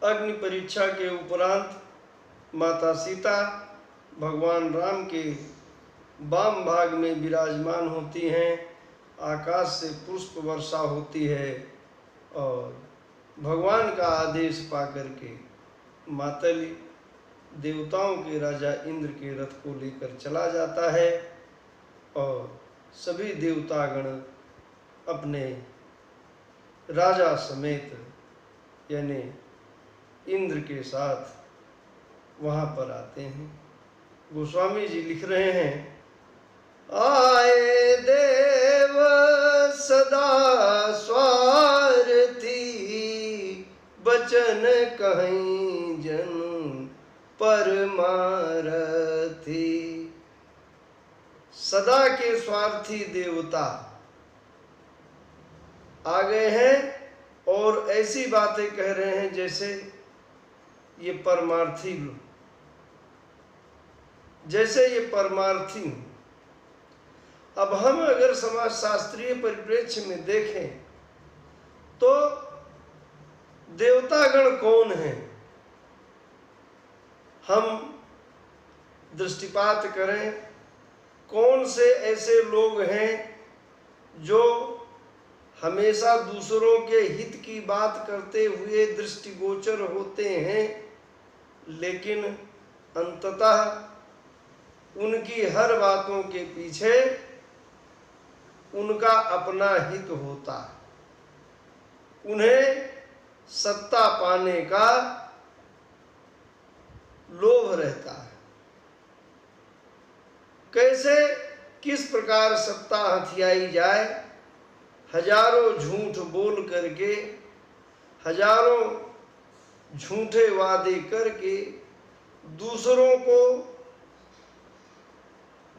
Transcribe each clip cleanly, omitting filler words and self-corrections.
अग्नि परीक्षा के उपरांत माता सीता भगवान राम के वाम भाग में विराजमान होती हैं। आकाश से पुष्प वर्षा होती है और भगवान का आदेश पाकर के मातली देवताओं के राजा इंद्र के रथ को लेकर चला जाता है और सभी देवतागण अपने राजा समेत यानी इंद्र के साथ वहाँ पर आते हैं। गोस्वामी जी लिख रहे हैं, आए देव सदा स्वार्थी, बचन कहीं जन परमारथी। सदा के स्वार्थी देवता आ गए हैं और ऐसी बातें कह रहे हैं जैसे ये परमार्थी अब हम अगर समाज शास्त्रीय परिप्रेक्ष्य में देखें तो देवतागण कौन हैं, हम दृष्टिपात करें कौन से ऐसे लोग हैं जो हमेशा दूसरों के हित की बात करते हुए दृष्टिगोचर होते हैं, लेकिन अंततः उनकी हर बातों के पीछे उनका अपना हित होता है, उन्हें सत्ता पाने का लोभ रहता है। कैसे किस प्रकार सत्ता हथियाई जाए, हजारों झूठ बोल करके, हजारों झूठे वादे करके दूसरों को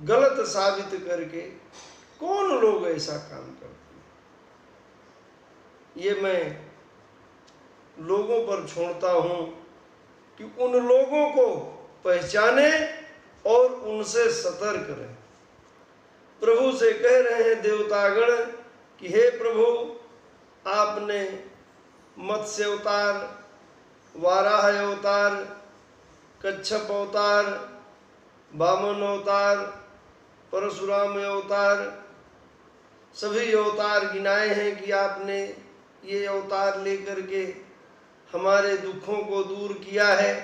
गलत साबित करके कौन लोग ऐसा काम करते हैं। ये मैं लोगों पर छोड़ता हूं कि उन लोगों को पहचाने और उनसे सतर्क रहें। प्रभु से कह रहे हैं देवतागण कि हे प्रभु, आपने मत्स्य अवतार, वाराह अवतार, कच्छप अवतार, वामन अवतार, परशुराम अवतार, सभी अवतार गिनाए हैं कि आपने ये अवतार लेकर के हमारे दुखों को दूर किया है।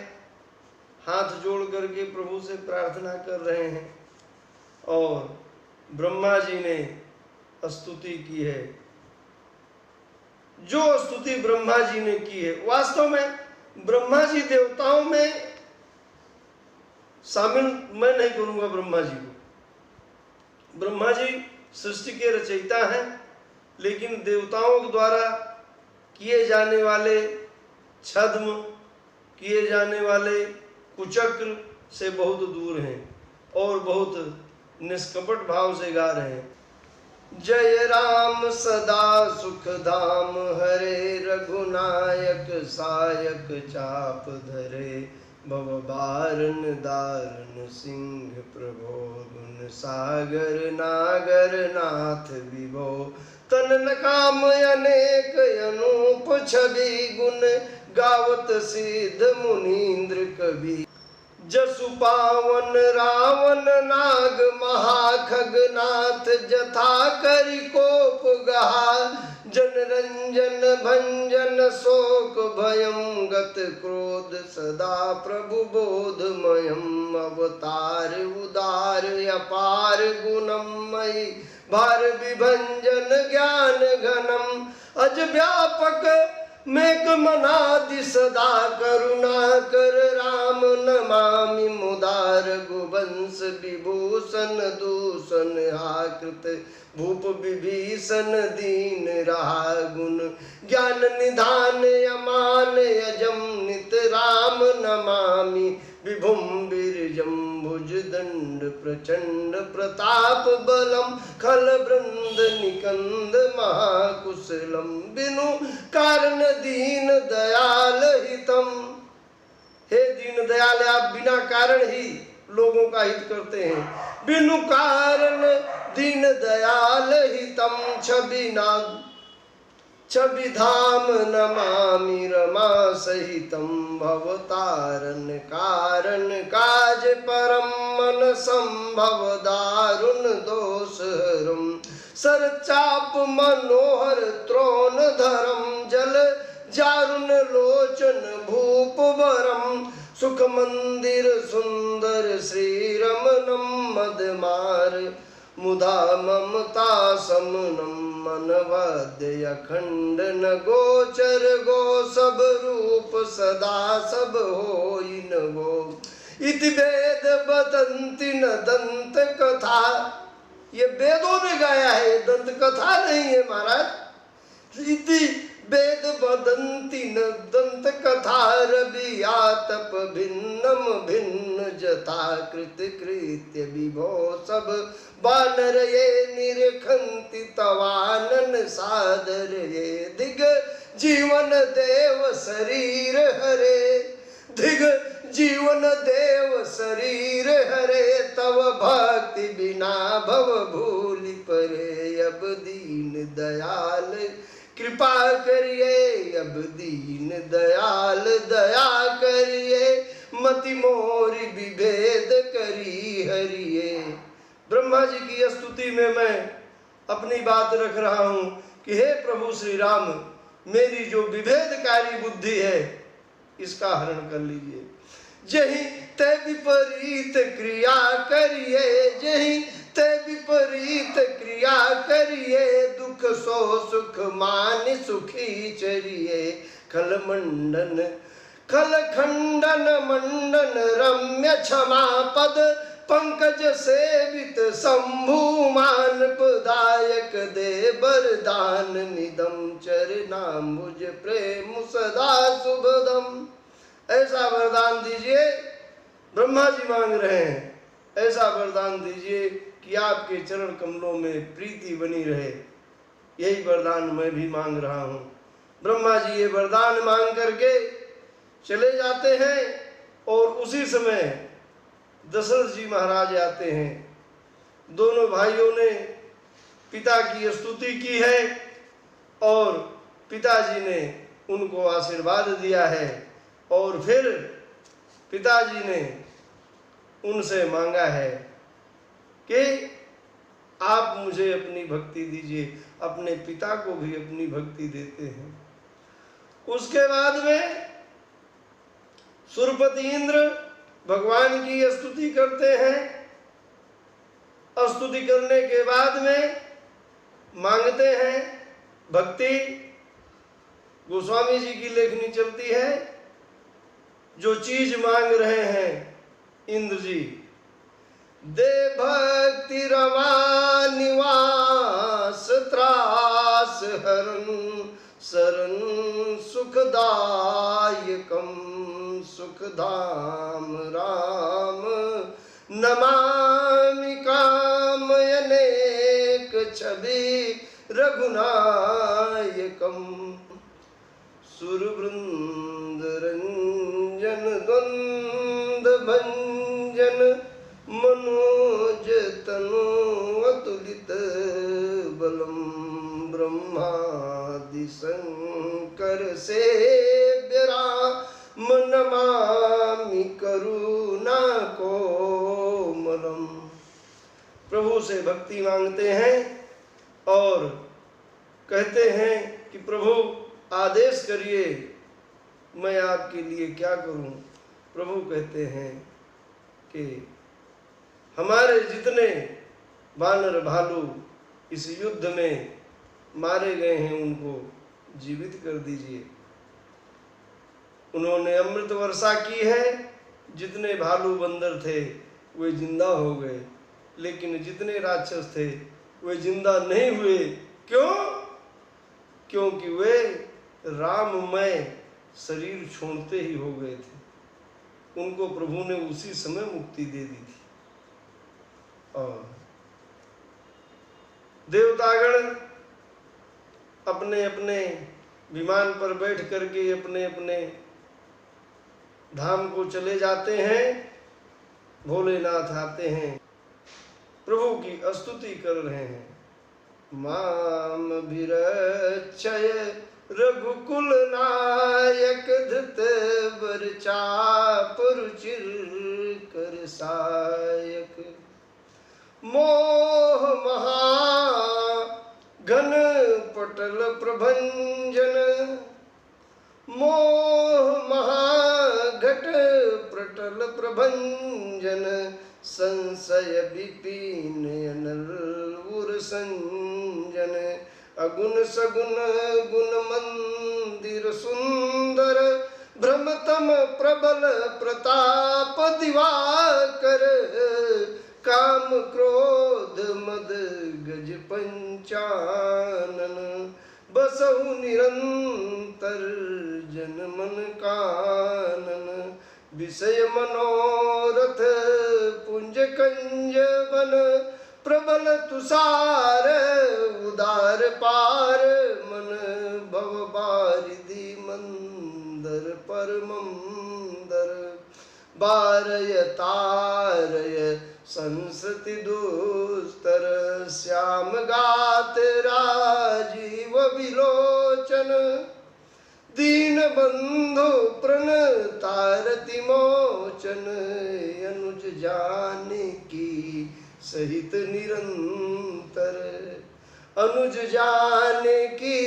हाथ जोड़ करके प्रभु से प्रार्थना कर रहे हैं और ब्रह्मा जी ने स्तुति की है। जो स्तुति ब्रह्मा जी ने की है, वास्तव में ब्रह्मा जी देवताओं में शामिल मैं नहीं करूंगा ब्रह्मा जी को। ब्रह्मा जी सृष्टि के रचयिता हैं, लेकिन देवताओं के द्वारा किए जाने वाले छद्म, किए जाने वाले कुचक्र से बहुत दूर हैं और बहुत निष्कपट भाव से गा रहे हैं। जय राम सदा सुख धाम हरे, रघुनायक सायक चाप धरे, भव बारन दारन सिंह प्रभो, गुण सागर नागर नाथ विभो, तन न काम अनेक अनूप छवि, गुण गावत सिद्ध मुनीन्द्र कवि। जसु पावन रावण नाग महाखगनाथ, जथा करि कोप गहा, जनरंजन भंजन शोक भयम, गत क्रोध सदा प्रभु बोधमयम, अवतार उदार अपार गुणमयी, भार विभंजन ज्ञान घनम, अज व्यापक मेक मनादि सदा, करुणा कर राम नमामि मुदार, गुवंश विभूषण दूषण आकृत, भूप विभीषण दीन रहा, गुण ज्ञान निधान अमान अजम, नित राम नमामि विभुम बिरजम, भुज दंड प्रचंड प्रताप बलम, खल वृंद निकंद महाकुशलम, बिनु कारण दीन दयाल हितम। हे दीन दयाल, आप बिना कारण ही लोगों का हित करते हैं। बिनु कारण दीन दयाल हितम, छबिना छवि धाम नमामि रमा सहितं भवतारण कारण काज परम मन संभव दारुण दोष हरम सरचाप मनोहर त्रोण धरम जल जारुण लोचन भूप वरम सुख मंदिर सुंदर श्री रमणम मदमार मुदा ममता समनम मन वाद्य अखंड न गोचर गो सब रूप सदा सब होई न गो इति वेद बदंती न दंत कथा। ये वेदों ने गाया है, दंत कथा नहीं है महाराज। इति वेद बदंती न दंत कथा रवि आतप भिन्नम भिन्न जथा कृत कृत्य विभो सब बानर ये निरखंति तवानन सादर ये दिग जीवन देव शरीर हरे दिग जीवन देव शरीर हरे तव भक्ति बिना भव भूलि परे अब दीन दयाल कृपा करिए अब दीन दयाल दया करिए मति मोरी विभेद करी हरिये। ब्रह्मा जी की स्तुति में मैं अपनी बात रख रहा हूं कि हे प्रभु श्री राम, मेरी जो विभेदकारी बुद्धि है इसका हरण कर लीजिए। जही ते विपरीत क्रिया करिए जही ते विपरीत क्रिया करिए दुख सो सुख मान सुखी चरिए खल मंडन खल खंडन मंडन रम्य क्षमा पद पंकज सेवित शंभु मानपदायक दे वरदान निदम चरणाम्बुज प्रेम सदा शुभदम। ऐसा वरदान दीजिए, ब्रह्मा जी मांग रहे हैं, ऐसा वरदान दीजिए कि आपके चरण कमलों में प्रीति बनी रहे। यही वरदान मैं भी मांग रहा हूँ। ब्रह्मा जी ये वरदान मांग करके चले जाते हैं और उसी समय दशरथ जी महाराज आते हैं। दोनों भाइयों ने पिता की स्तुति की है और पिताजी ने उनको आशीर्वाद दिया है और फिर पिताजी ने उनसे मांगा है कि आप मुझे अपनी भक्ति दीजिए। अपने पिता को भी अपनी भक्ति देते हैं। उसके बाद में सुरपति इंद्र भगवान की स्तुति करते हैं। स्तुति करने के बाद में मांगते हैं भक्ति। गोस्वामी जी की लेखनी चलती है, जो चीज मांग रहे हैं इंद्र जी, दे भक्ति रमा निवास त्रास हरन शरण सुखदायकम सुखधाम राम नमामि कामयनेक छवि रघुनायकम सुरवृंद रंजन द्वंद भंजन मनोज तनु अतुलित बलम ब्रह्मादि शंकर सेव्य राम नमामि करुणा कोमलम। प्रभु से भक्ति मांगते हैं और कहते हैं कि प्रभु आदेश करिए, मैं आपके लिए क्या करूं। प्रभु कहते हैं कि हमारे जितने वानर भालू इस युद्ध में मारे गए हैं उनको जीवित कर दीजिए। उन्होंने अमृत वर्षा की है, जितने भालू बंदर थे वे जिंदा हो गए, लेकिन जितने राक्षस थे वे जिंदा नहीं हुए। क्यों? क्योंकि वे राममय शरीर छोड़ते ही हो गए थे। उनको प्रभु ने उसी समय मुक्ति दे दी थी। और देवतागण अपने अपने विमान पर बैठ करके अपने अपने धाम को चले जाते हैं। भोलेनाथ आते हैं, प्रभु की स्तुति कर रहे हैं। माम भिरक्षय रघुकुल नायक धृत बर चाप रुचिर कर सायक। मोह महा घन पटल प्रभंजन, मोह महाघट प्रटल प्रभंजन, संशय विपिन अनल उर संजन। अगुण सगुण गुण मंदिर सुंदर, भ्रमतम प्रबल प्रताप दिवाकर। काम क्रोध मद गज पंचानन, बसहु निरंतर जन मन कानन। विषय मनोरथ पुंज कंज बन, प्रबल तुषार उदार पार मन। भव बारिधि मंदर परमंदर, बारय तारय संसति दुस्तर। श्याम गात राजीव विलोचन, दीन बंधु प्रण तारति मोचन। अनुज जानकी सहित निरंतर, अनुज जानकी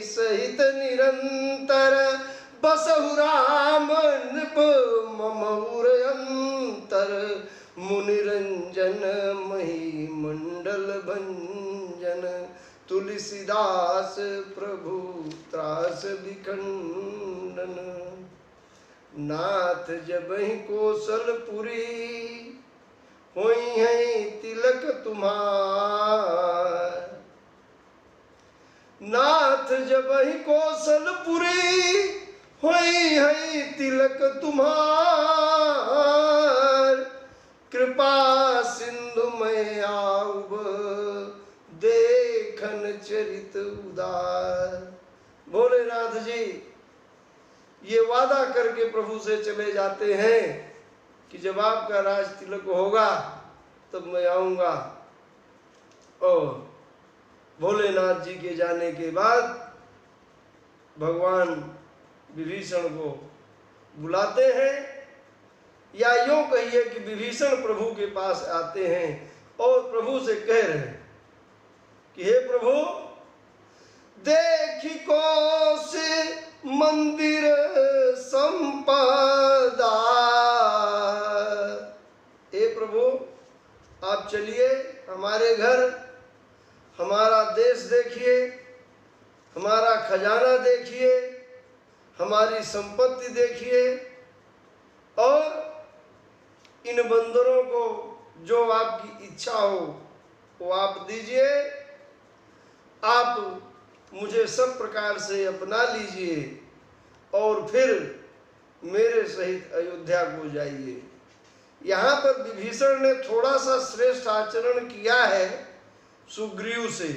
सहित निरंतर। बसहु राम नृप मम उर अंतर, मुनिरंजन मही मंडल भंजन। तुलसीदास प्रभु त्रास विखंडन, नाथ जबहि कौशलपुरी, होई है तिलक तुम्हार। नाथ जबहि कौशलपुरी, होई है तिलक तुम्हार। कृपा सिंधु में आउब, देखन चरित उदार। भोलेनाथ जी ये वादा करके प्रभु से चले जाते हैं कि जब आपका राज तिलक होगा तब मैं आऊंगा। और भोलेनाथ जी के जाने के बाद भगवान विभीषण को बुलाते हैं, या यूं कहिए कि विभीषण प्रभु के पास आते हैं और प्रभु से कह रहे हैं कि हे प्रभु, देखी कौश मंदिर संपदा। हे प्रभु आप चलिए हमारे घर, हमारा देश देखिए, हमारा खजाना देखिए, हमारी संपत्ति देखिए, और इन बंदरों को जो आपकी इच्छा हो वो आप दीजिए। आप मुझे सब प्रकार से अपना लीजिए और फिर मेरे सहित अयोध्या को जाइए। यहाँ पर विभीषण ने थोड़ा सा श्रेष्ठ आचरण किया है सुग्रीव से।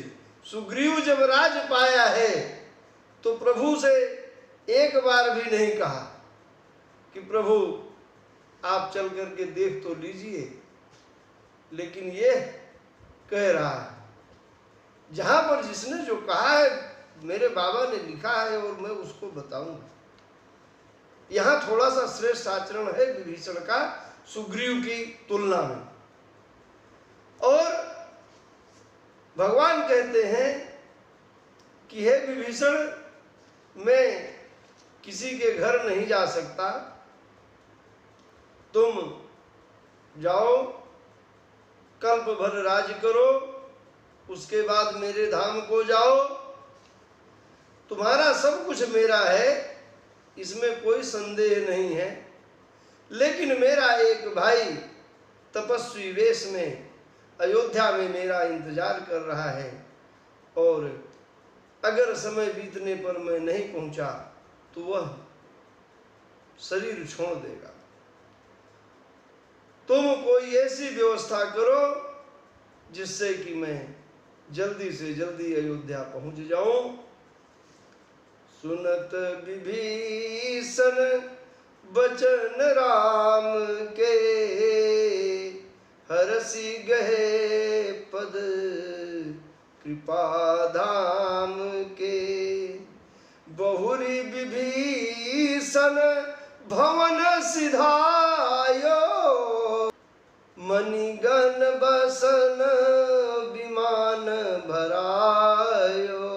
सुग्रीव जब राज पाया है तो प्रभु से एक बार भी नहीं कहा कि प्रभु आप चल करके देख तो लीजिए, लेकिन ये कह रहा है जहां पर जिसने जो कहा है मेरे बाबा ने लिखा है और मैं उसको बताऊंगा। यहां थोड़ा सा श्रेष्ठ आचरण है विभीषण का सुग्रीव की तुलना में। और भगवान कहते हैं कि हे विभीषण, मैं किसी के घर नहीं जा सकता, तुम जाओ कल्प भर राज करो, उसके बाद मेरे धाम को जाओ। तुम्हारा सब कुछ मेरा है, इसमें कोई संदेह नहीं है, लेकिन मेरा एक भाई तपस्वी वेश में अयोध्या में मेरा इंतजार कर रहा है, और अगर समय बीतने पर मैं नहीं पहुंचा तो वह शरीर छोड़ देगा। तुम कोई ऐसी व्यवस्था करो जिससे कि मैं जल्दी से जल्दी अयोध्या पहुंच जाऊं। सुनत विभीषण बचन राम के, हरसि गहे पद कृपा धाम के। बहुरी विभीषण भवन सिधायो, मणिगण बसन विमान भरायो।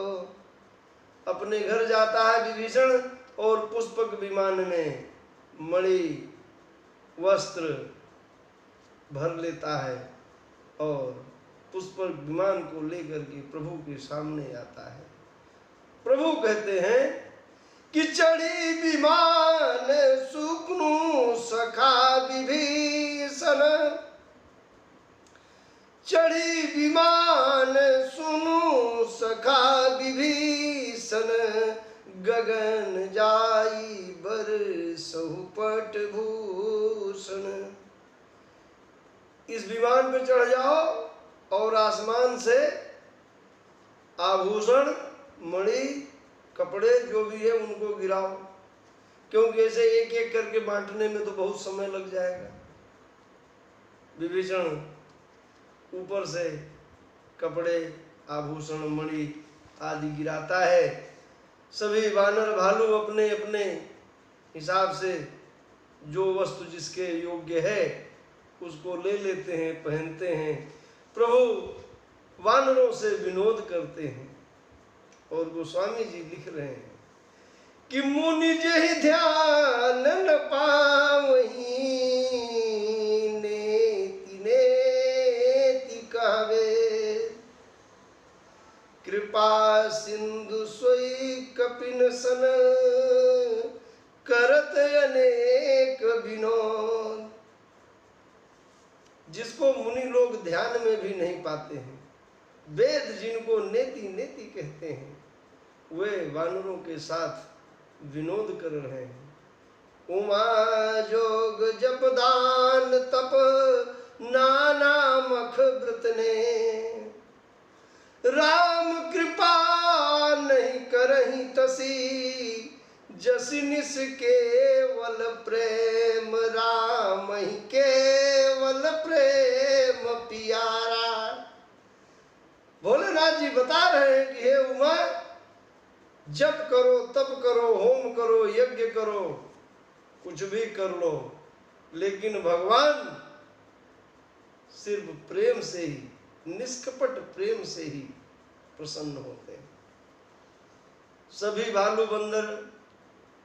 अपने घर जाता है विभीषण और पुष्पक विमान में मणि वस्त्र भर लेता है और पुष्पक विमान को लेकर के प्रभु के सामने आता है। प्रभु कहते हैं कि चढ़ी विमान सुकनु सखा विभीषण, चढ़ी विमान सुनु सखा विभीषण, गगन जाई बरसहु पट भूषण। इस विमान पे चढ़ जाओ और आसमान से आभूषण, मणि, कपड़े जो भी है उनको गिराओ, क्योंकि ऐसे एक एक करके बांटने में तो बहुत समय लग जाएगा। विभीषण ऊपर से कपड़े, आभूषण, मणि आदि गिराता है। सभी वानर भालू अपने अपने हिसाब से जो वस्तु जिसके योग्य है उसको ले लेते हैं, पहनते हैं। प्रभु वानरों से विनोद करते हैं और गोस्वामी जी लिख रहे हैं कि मुनि जहि ध्यान न पावहीं, नेति नेति कहवे, कृपा सिंधु सोई कपिन सन, करत अनेक विनोद। जिसको मुनि लोग ध्यान में भी नहीं पाते हैं, वेद जिनको नेति नेति कहते हैं, वे वानरों के साथ विनोद कर रहे हैं। उमा जोग जप दान तप नाना मख व्रत ने, राम कृपा नहीं करही तसी, जसि निस केवल प्रेम, राम ही केवल प्रेम पियारा। भोलेनाथ जी बता रहे हैं कि हे उमा, जप करो, तप करो, होम करो, यज्ञ करो, कुछ भी कर लो, लेकिन भगवान सिर्फ प्रेम से ही, निष्कपट प्रेम से ही प्रसन्न होते हैं। सभी भालू बंदर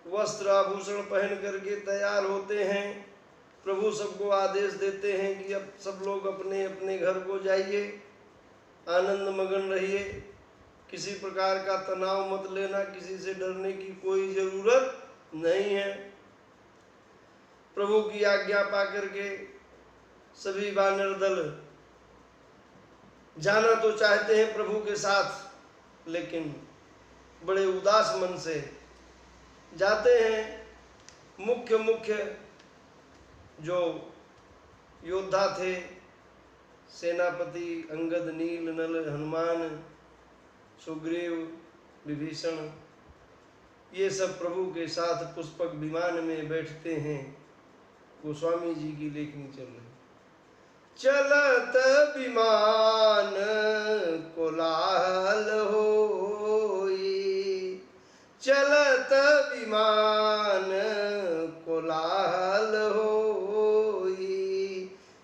वस्त्र आभूषण पहन करके तैयार होते हैं। प्रभु सबको आदेश देते हैं कि अब सब लोग अपने अपने घर को जाइए, आनंद मगन रहिए, किसी प्रकार का तनाव मत लेना, किसी से डरने की कोई जरूरत नहीं है। प्रभु की आज्ञा पा करके सभी वानर दल जाना तो चाहते हैं प्रभु के साथ, लेकिन बड़े उदास मन से जाते हैं। मुख्य मुख्य जो योद्धा थे, सेनापति अंगद, नील, नल, हनुमान, सुग्रीव, विभीषण, ये सब प्रभु के साथ पुष्पक विमान में बैठते हैं। गोस्वामी जी की लेखनी चल रही। चलत विमान कोलाहल होई, चलत विमान कोलाहल होई,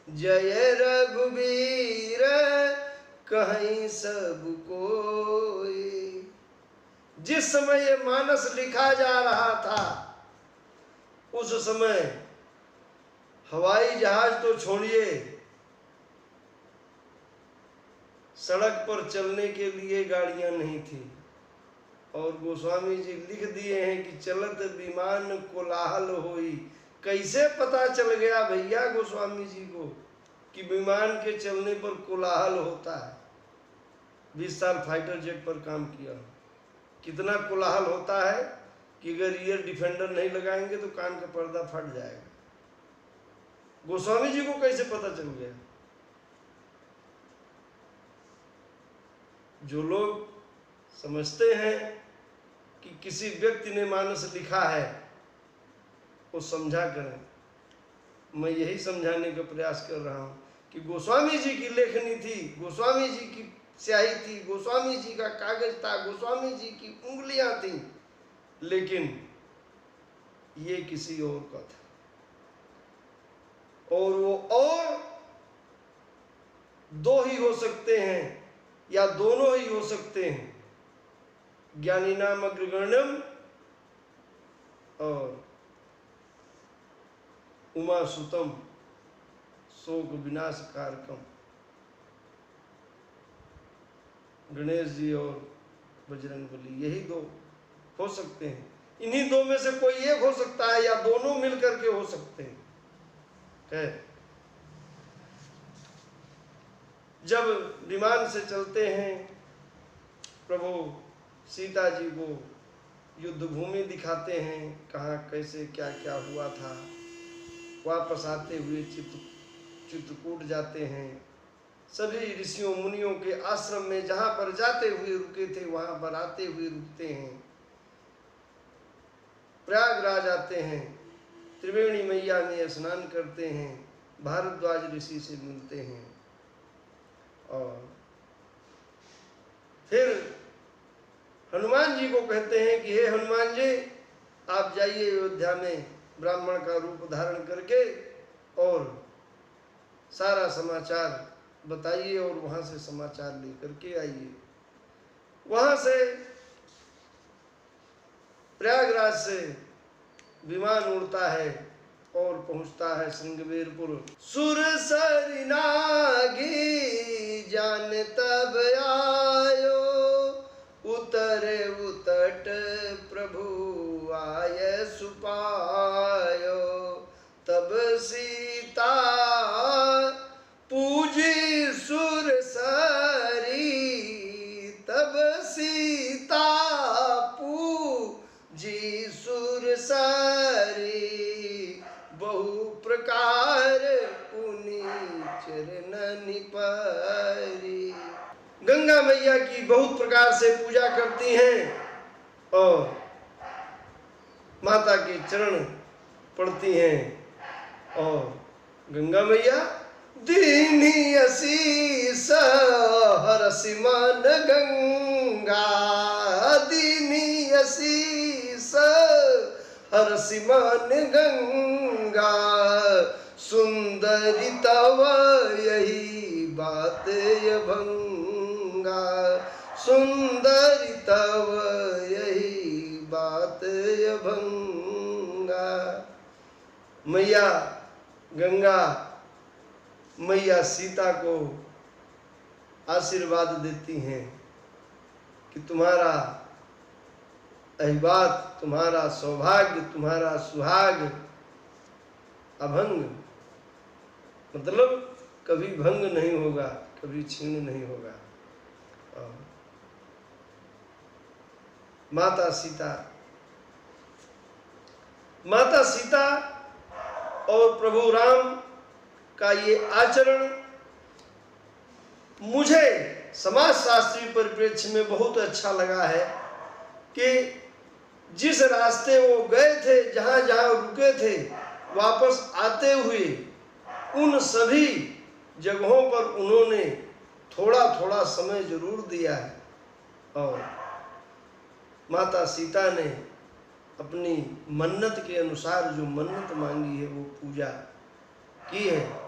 जय रघुवीर कहीं सब कोई। जिस समय ये मानस लिखा जा रहा था, उस समय हवाई जहाज तो छोड़िए, सड़क पर चलने के लिए गाड़ियां नहीं थी। और गोस्वामी जी लिख दिए हैं कि चलत विमान कोलाहल होई। कैसे पता चल गया भैया गोस्वामी जी को कि विमान के चलने पर कोलाहल होता है? 20 साल फाइटर जेट पर काम किया, कितना कोलाहल होता है कि अगर ईयर डिफेंडर नहीं लगाएंगे तो कान का पर्दा फट जाएगा। गोस्वामी जी को कैसे पता चल गया? जो लोग समझते हैं कि किसी व्यक्ति ने मानस लिखा है, वो समझा करें। मैं यही समझाने का प्रयास कर रहा हूं कि गोस्वामी जी की लेखनी थी, गोस्वामी जी की स्याही थी, गोस्वामी जी का कागज था, गोस्वामी जी की उंगलियां थी, लेकिन ये किसी और का था। और वो और दो ही हो सकते हैं या दोनों ही हो सकते हैं, ज्ञानी नाम अग्रगण्यम और उमा सुतम शोक विनाश कारकम। गणेश जी और बजरंग बली, यही दो हो सकते हैं। इन्हीं दो में से कोई एक हो सकता है या दोनों मिलकर के हो सकते हैं। जब विमान से चलते हैं, प्रभु सीता जी को युद्ध भूमि दिखाते हैं, कहाँ कैसे क्या क्या हुआ था। वापस आते हुए चित्रकूट जाते हैं, सभी ऋषियों मुनियों के आश्रम में जहाँ पर जाते हुए रुके थे वहाँ पर आते हुए रुकते हैं। प्रयागराज आते हैं, त्रिवेणी मैया में स्नान करते हैं, भारद्वाज ऋषि से मिलते हैं और फिर हनुमान जी को कहते हैं कि हे हनुमान जी, आप जाइए अयोध्या में ब्राह्मण का रूप धारण करके और सारा समाचार बताइए और वहां से समाचार लेकर के आइए। वहां से प्रयागराज से विमान उड़ता है और पहुंचता है श्रृंगवेरपुर। सुरसरी नागी जान तब आयो, उतरे उतट प्रभु आय सुपायो। तब सीता पूजी सुरसरी, तब सीता पूजी सुरसरी। बहु प्रकार पुनि चरण परी। गंगा मैया की बहुत प्रकार से पूजा करती हैं और माता के चरण पड़ती हैं। और गंगा मैया दीनी असीस हरसि मन गंगा, दीनी असीस हरसि मन गंगा। सुंदरी तव यही बात भंगा, सुंदरी तव यही बात भंगा। मैया गंगा मैया सीता को आशीर्वाद देती हैं कि तुम्हारा अहिबात, तुम्हारा सौभाग्य, तुम्हारा सुहाग अभंग, मतलब कभी भंग नहीं होगा, कभी छीन नहीं होगा। माता सीता और प्रभु राम का ये आचरण मुझे समाज शास्त्रीय परिप्रेक्ष्य में बहुत अच्छा लगा है कि जिस रास्ते वो गए थे, जहाँ जहाँ रुके थे, वापस आते हुए उन सभी जगहों पर उन्होंने थोड़ा थोड़ा समय जरूर दिया है। और माता सीता ने अपनी मन्नत के अनुसार जो मन्नत मांगी है वो पूजा की है।